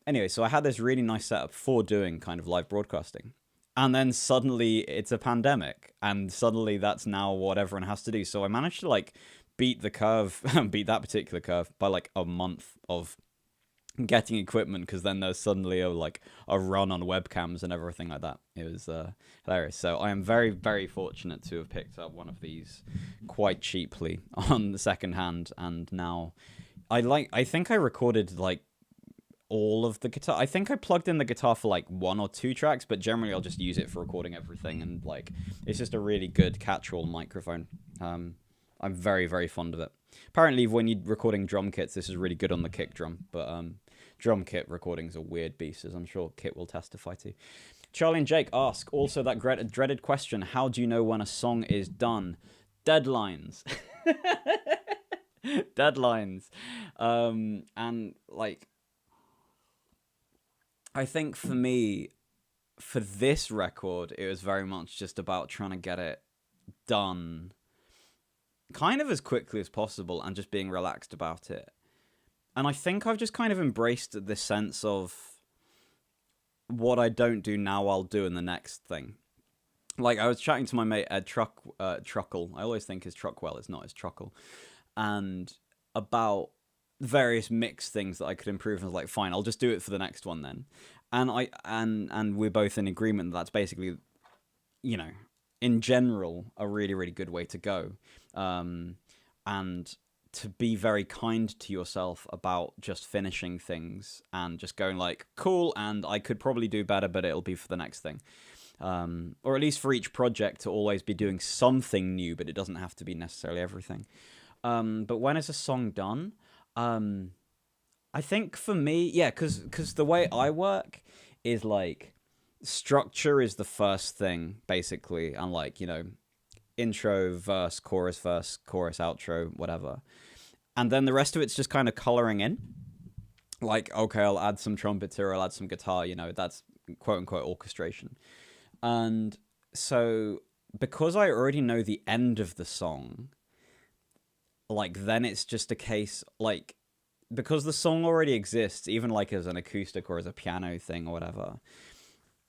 Anyway, so I had this really nice setup for doing kind of live broadcasting. And then suddenly it's a pandemic, and suddenly that's now what everyone has to do. So I managed to like beat that particular curve by like a month of getting equipment, because then there's suddenly a run on webcams and everything like that. It was hilarious. So I am very, very fortunate to have picked up one of these quite cheaply on the second hand, and now I think I recorded like all of the guitar. I think I plugged in the guitar for like 1 or 2 tracks, but generally I'll just use it for recording everything, and like it's just a really good catch-all microphone. I'm very, very fond of it. Apparently, when you're recording drum kits, this is really good on the kick drum, but drum kit recording's a weird beast, as I'm sure Kit will testify to. Charlie and Jake ask, also that dreaded question, how do you know when a song is done? Deadlines. Deadlines. And like, I think for me, for this record, it was very much just about trying to get it done kind of as quickly as possible and just being relaxed about it. And I think I've just kind of embraced this sense of what I don't do now, I'll do in the next thing. Like, I was chatting to my mate Ed Truckle. I always think his Truckwell, it's not his Truckle. And about various mix things that I could improve. And I was like, fine, I'll just do it for the next one then. And we're both in agreement that that's basically, you know, in general, a really, really good way to go. And to be very kind to yourself about just finishing things and just going like, cool, and I could probably do better, but it'll be for the next thing. Or at least for each project to always be doing something new, but it doesn't have to be necessarily everything. But when is a song done? I think for me, yeah, because the way I work is like structure is the first thing, basically, and like, you know, intro, verse, chorus, outro, whatever. And then the rest of it's just kind of coloring in. Like, okay, I'll add some trumpets here, I'll add some guitar, you know, that's quote unquote orchestration. And so because I already know the end of the song, like, then it's just a case, like, because the song already exists, even like as an acoustic or as a piano thing or whatever,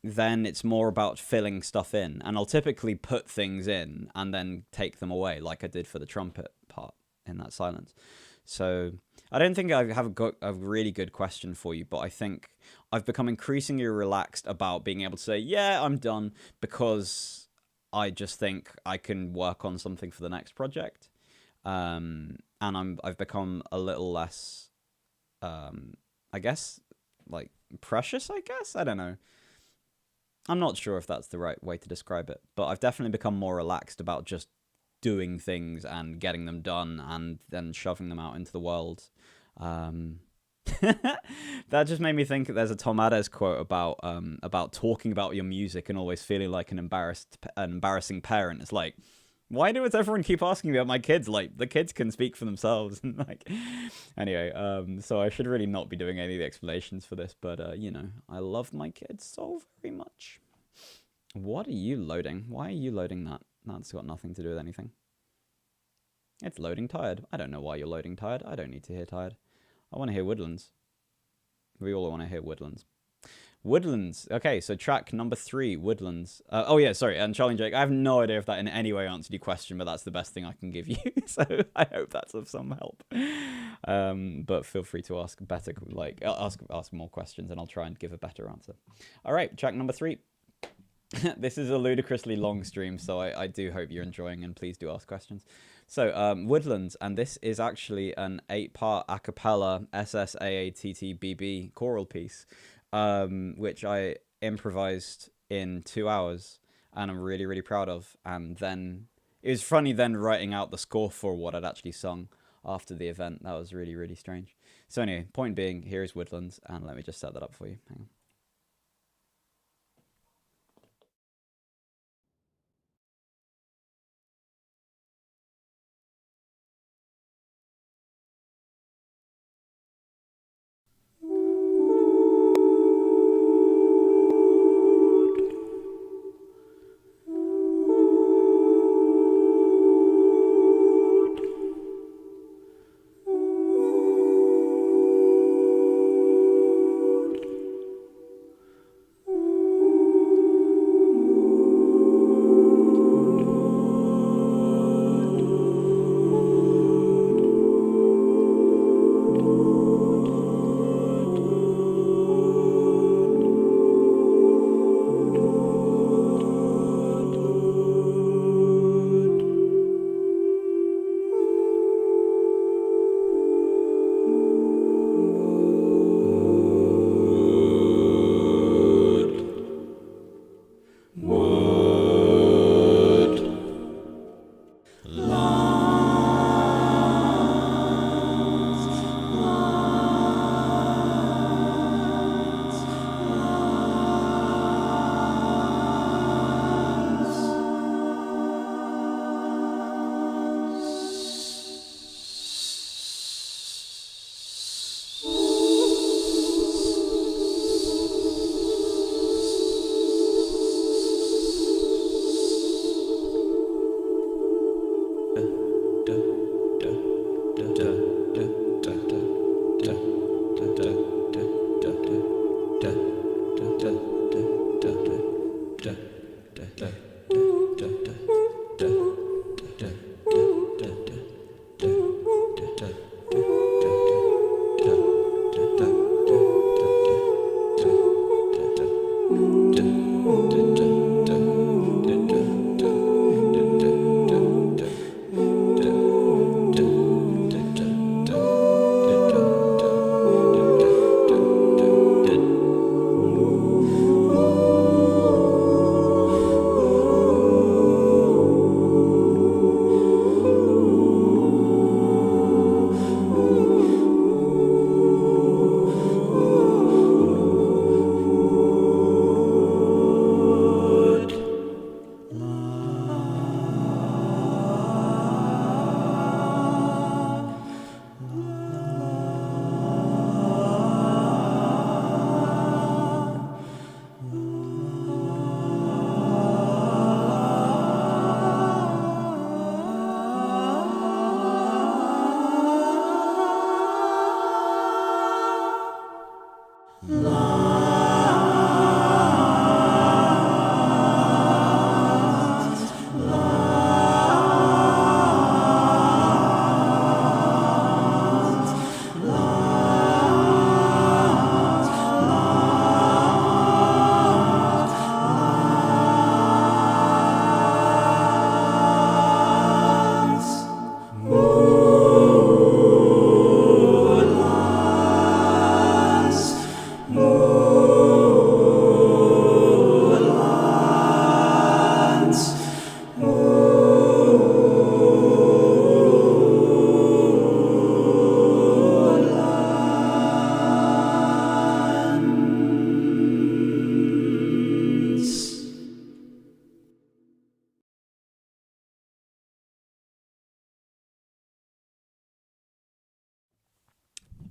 then it's more about filling stuff in. And I'll typically put things in and then take them away, like I did for the trumpet part in that silence. So I don't think I have a really good question for you, but I think I've become increasingly relaxed about being able to say, yeah, I'm done, because I just think I can work on something for the next project. And I've become a little less, I guess, like, precious, I guess? I don't know. I'm not sure if that's the right way to describe it, but I've definitely become more relaxed about just doing things and getting them done and then shoving them out into the world. That just made me think there's a Tom Adez quote about talking about your music and always feeling like an embarrassing parent. It's like, why does everyone keep asking me about my kids? Like, the kids can speak for themselves. Like, anyway, so I should really not be doing any of the explanations for this, but you know, I love my kids so very much. What are you loading? Why are you loading that? That's got nothing to do with anything. It's loading tired. I don't know why you're loading tired. I don't need to hear tired. I want to hear Woodlands. We all want to hear Woodlands. Woodlands. Okay, so track number 3, Woodlands. Oh yeah, sorry. And Charlie and Jake, I have no idea if that in any way answered your question, but that's the best thing I can give you. So I hope that's of some help. But feel free to ask better, like ask more questions, and I'll try and give a better answer. All right, track number 3. This is a ludicrously long stream, so I do hope you're enjoying, and please do ask questions. So, Woodlands, and this is actually an 8-part a cappella SSAATTBB choral piece, which I improvised in 2 hours, and I'm really, really proud of. And then, it was funny then writing out the score for what I'd actually sung after the event. That was really, really strange. So anyway, point being, here is Woodlands, and let me just set that up for you. Hang on.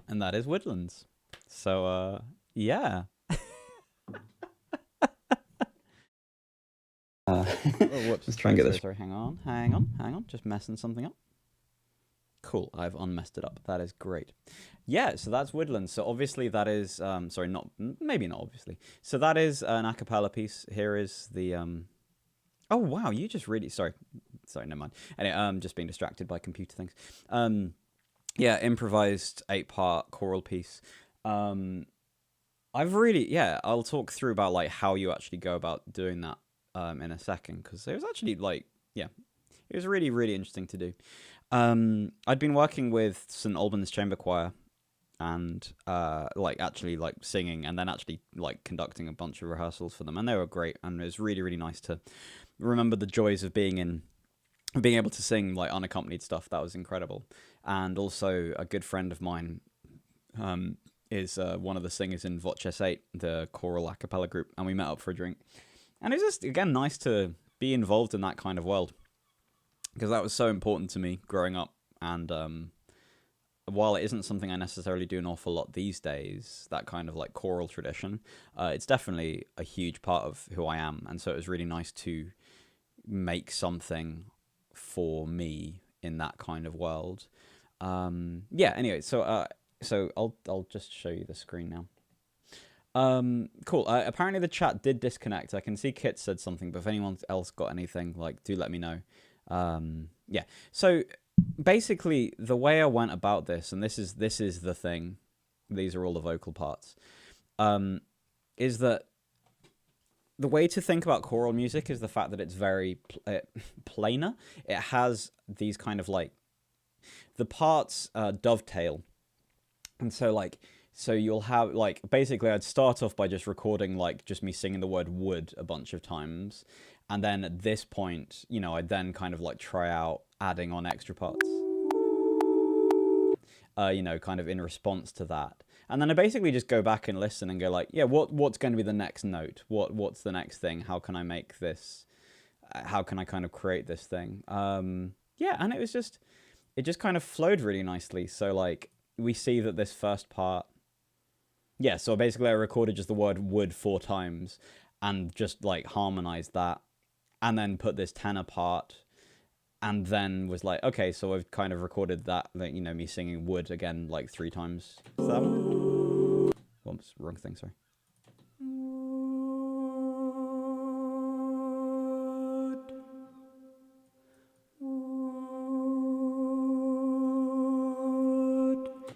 And that is Woodlands. So, yeah. Oh, whoops. Let's try and get this. Sorry, hang on. Just messing something up. Cool, I've unmessed it up. That is great. Yeah, so that's Woodlands. So obviously that is, sorry, maybe not obviously. So that is an a cappella piece. Here is the, oh wow, you just really, sorry, never mind. Anyway, just being distracted by computer things. Yeah, improvised 8-part choral piece. I've really, yeah, I'll talk through about like how you actually go about doing that in a second, because it was actually like, yeah, it was really, really interesting to do. I'd been working with St. Albans Chamber Choir and like actually like singing and then actually like conducting a bunch of rehearsals for them, and they were great, and it was really, really nice to remember the joys of being able to sing like unaccompanied stuff. That was incredible. And also a good friend of mine is one of the singers in Voces 8, the choral a cappella group, and we met up for a drink. And it's just, again, nice to be involved in that kind of world, because that was so important to me growing up. And while it isn't something I necessarily do an awful lot these days, that kind of like choral tradition, it's definitely a huge part of who I am. And so it was really nice to make something for me in that kind of world. Yeah, anyway, so I'll just show you the screen now. Cool. Apparently the chat did disconnect. I can see Kit said something, but if anyone else got anything, like, do let me know. Yeah. So basically, the way I went about this, and this is the thing. These are all the vocal parts. Is that the way to think about choral music is the fact that it's very planar. It has these kind of like the parts dovetail, and so like. So you'll have, like, basically I'd start off by just recording, like, just me singing the word wood a bunch of times. And then at this point, you know, I'd then kind of, like, try out adding on extra parts. You know, kind of in response to that. And then I basically just go back and listen and go, like, yeah, what's going to be the next note? What's the next thing? How can I make this? How can I kind of create this thing? Yeah, and it just kind of flowed really nicely. So, like, we see that this first part... Yeah, so basically I recorded just the word wood 4 times and just like harmonized that and then put this tenor part and then was like, okay, so I've kind of recorded that, like, you know, me singing wood again like 3 times. Is that one? Whoops, wrong thing, sorry.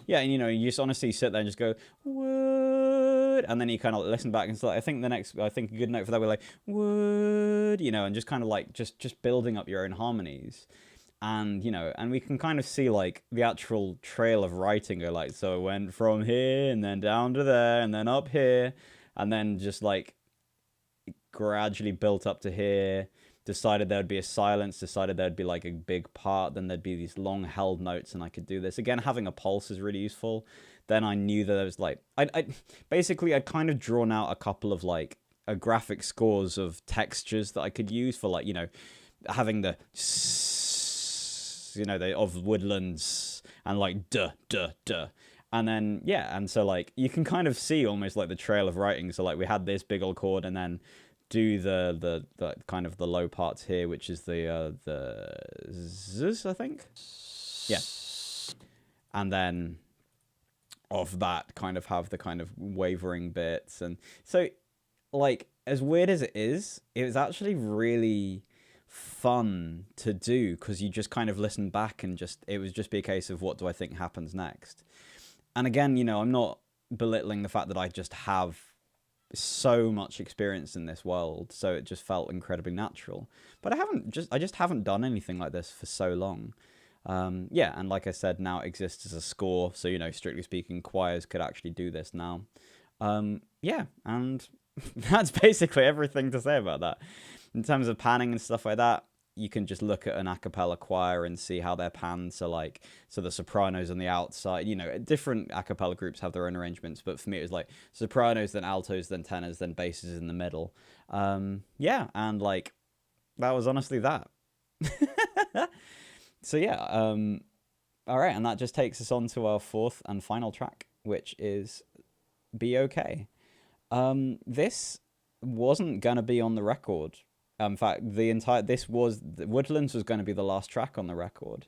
Yeah, and you know, you just honestly sit there and just go, wood, and then you kind of listen back and start, I think a good note for that would be like, wood, you know, and just kind of like, just building up your own harmonies. And, you know, and we can kind of see like the actual trail of writing go like, so it went from here and then down to there and then up here and then just like gradually built up to here. Decided there'd be a silence, decided there'd be like a big part, then there'd be these long held notes and I could do this. Again, having a pulse is really useful. Then I knew that there was like, I'd kind of drawn out a couple of like graphic scores of textures that I could use for like, you know, having the, you know, of Woodlands and like duh. And then, yeah, and so like, you can kind of see almost like the trail of writing. So like we had this big old chord and then do the kind of the low parts here, which is the zzz, I think. Yeah. And then of that kind of have the kind of wavering bits. And so, like, as weird as it was actually really fun to do, because you just kind of listen back and it would just be a case of what do I think happens next. And again, you know, I'm not belittling the fact that I just have so much experience in this world, so it just felt incredibly natural. But I just haven't done anything like this for so long. Yeah, and like I said, now it exists as a score, so, you know, strictly speaking, choirs could actually do this now. Yeah, and that's basically everything to say about that. In terms of panning and stuff like that, you can just look at an a cappella choir and see how their pans are like. So the sopranos on the outside, you know, different a cappella groups have their own arrangements, but for me it was like sopranos, then altos, then tenors, then basses in the middle. Yeah, and like, that was honestly that. So yeah, all right, and that just takes us on to our fourth and final track, which is Be Okay. This wasn't gonna be on the record. In fact, Woodlands was going to be the last track on the record,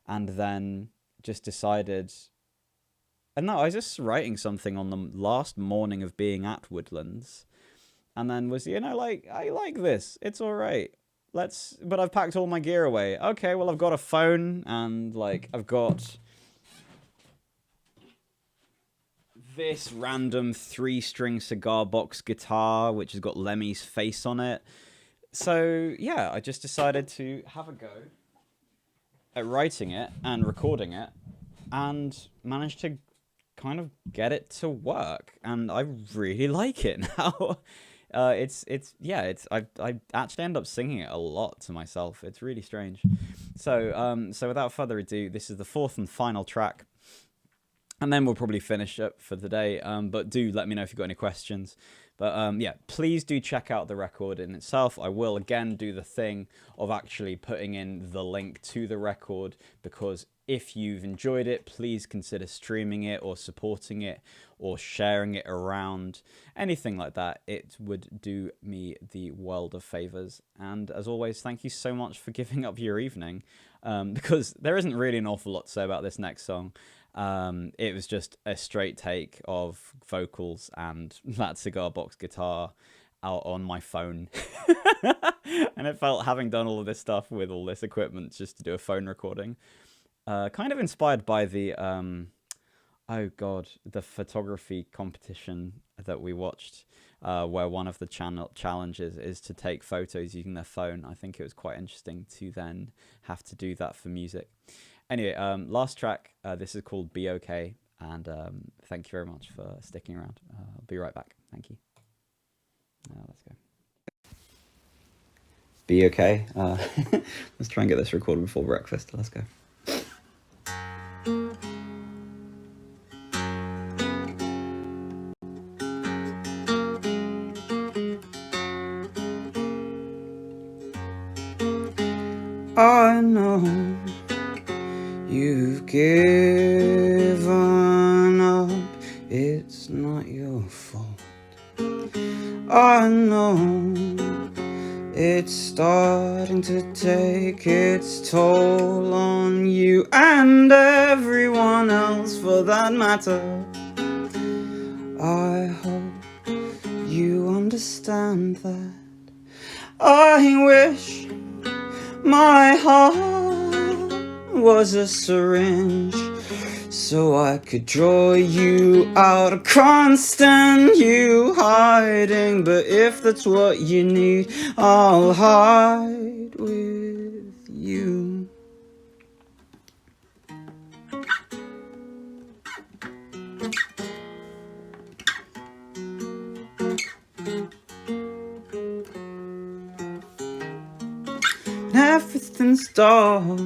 and then just decided. And no, I was just writing something on the last morning of being at Woodlands, and then was, you know, like, I like this. It's all right. But I've packed all my gear away. Okay, well, I've got a phone, and like, I've got this random 3-string cigar box guitar, which has got Lemmy's face on it. So, yeah, I just decided to have a go at writing it and recording it, and managed to kind of get it to work. And I really like it now. I actually end up singing it a lot to myself. It's really strange. So without further ado, this is the fourth and final track. And then we'll probably finish up for the day. But do let me know if you've got any questions. But yeah, please do check out the record in itself. I will again do the thing of actually putting in the link to the record, because if you've enjoyed it, please consider streaming it or supporting it or sharing it around. Anything like that, it would do me the world of favors. And as always, thank you so much for giving up your evening, because there isn't really an awful lot to say about this next song. It was just a straight take of vocals and that cigar box guitar out on my phone. And it felt, having done all of this stuff with all this equipment, just to do a phone recording, kind of inspired by the the photography competition that we watched, where one of the challenges is to take photos using their phone. I think it was quite interesting to then have to do that for music. Anyway, last track, this is called Be Okay, and thank you very much for sticking around. I'll be right back. Thank you. Let's go. Be Okay. Let's try and get this recorded before breakfast. Let's go. I know you've given up, it's not your fault. I know it's starting to take its toll on you and everyone else for that matter. I hope you understand that. I wish my heart was a syringe, so I could draw you out. I can't stand you hiding, but if that's what you need, I'll hide with you. Everything's dark,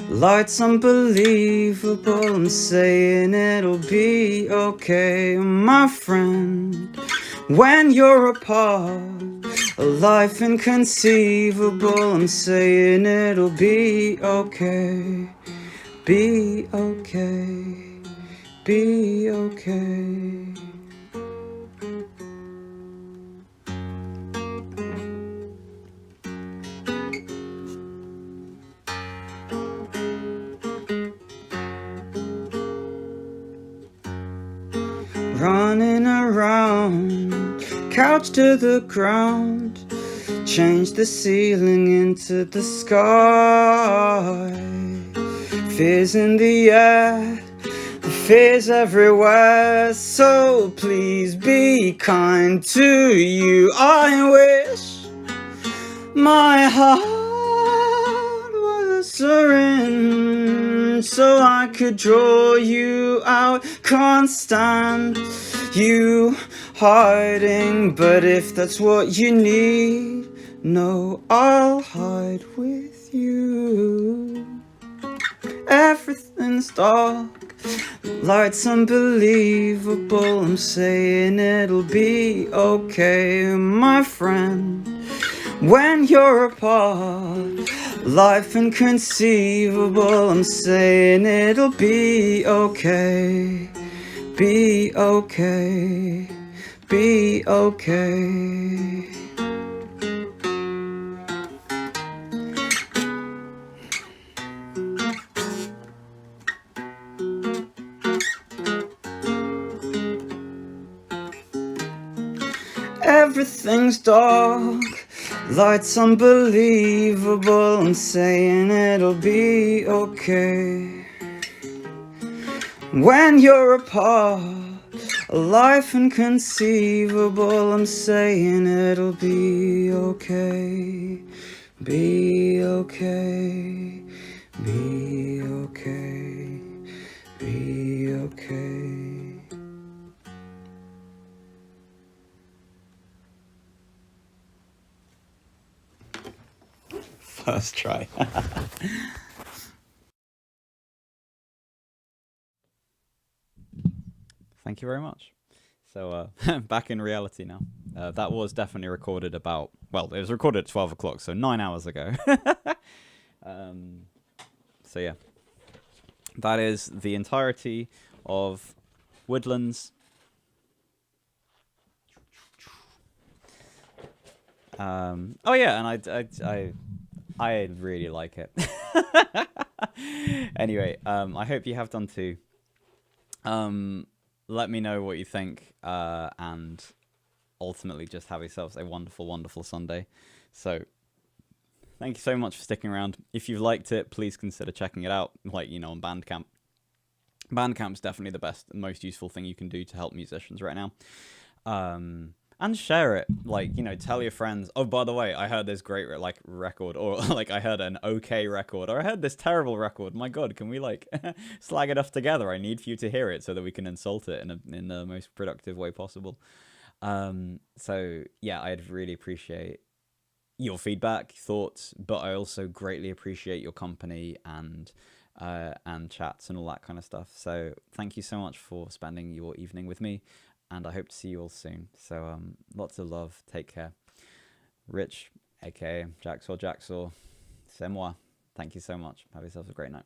light's unbelievable. I'm saying it'll be okay, my friend. When you're apart, a life inconceivable. I'm saying it'll be okay, be okay, be okay. down, couch to the ground, change the ceiling into the sky. Fears in the air, the fears everywhere, so please be kind to you. I wish my heart was a syringe so I could draw you out. Can't stand you hiding, but if that's what you need, no, I'll hide with you. Everything's dark, light's unbelievable. I'm saying it'll be okay, my friend. When you're apart, life inconceivable. I'm saying it'll be okay, be okay, be okay. Everything's dark, light's unbelievable. I'm saying it'll be okay. When you're apart, a life inconceivable. I'm saying it'll be okay, be okay, be okay, be okay. First try. Thank you very much. So back in reality now. That was definitely recorded about, well, it was recorded at 12 o'clock, so 9 hours ago. So yeah, that is the entirety of Woodlands. Oh yeah, and I really like it. Anyway, I hope you have done too. Let me know what you think, and ultimately just have yourselves a wonderful, wonderful Sunday. So thank you so much for sticking around. If you've liked it, please consider checking it out, like, you know, on Bandcamp. Bandcamp's definitely the best and most useful thing you can do to help musicians right now. And share it, like, you know, tell your friends, oh, by the way, I heard this great like record, or like I heard an okay record, or I heard this terrible record. My god, can we like slag it off together? I need for you to hear it so that we can insult it in the most productive way possible. So yeah, I'd really appreciate your feedback, thoughts, but I also greatly appreciate your company and chats and all that kind of stuff. So thank you so much for spending your evening with me, and I hope to see you all soon. So lots of love. Take care. Rich, aka Jacksaw, c'est moi. Thank you so much. Have yourselves a great night.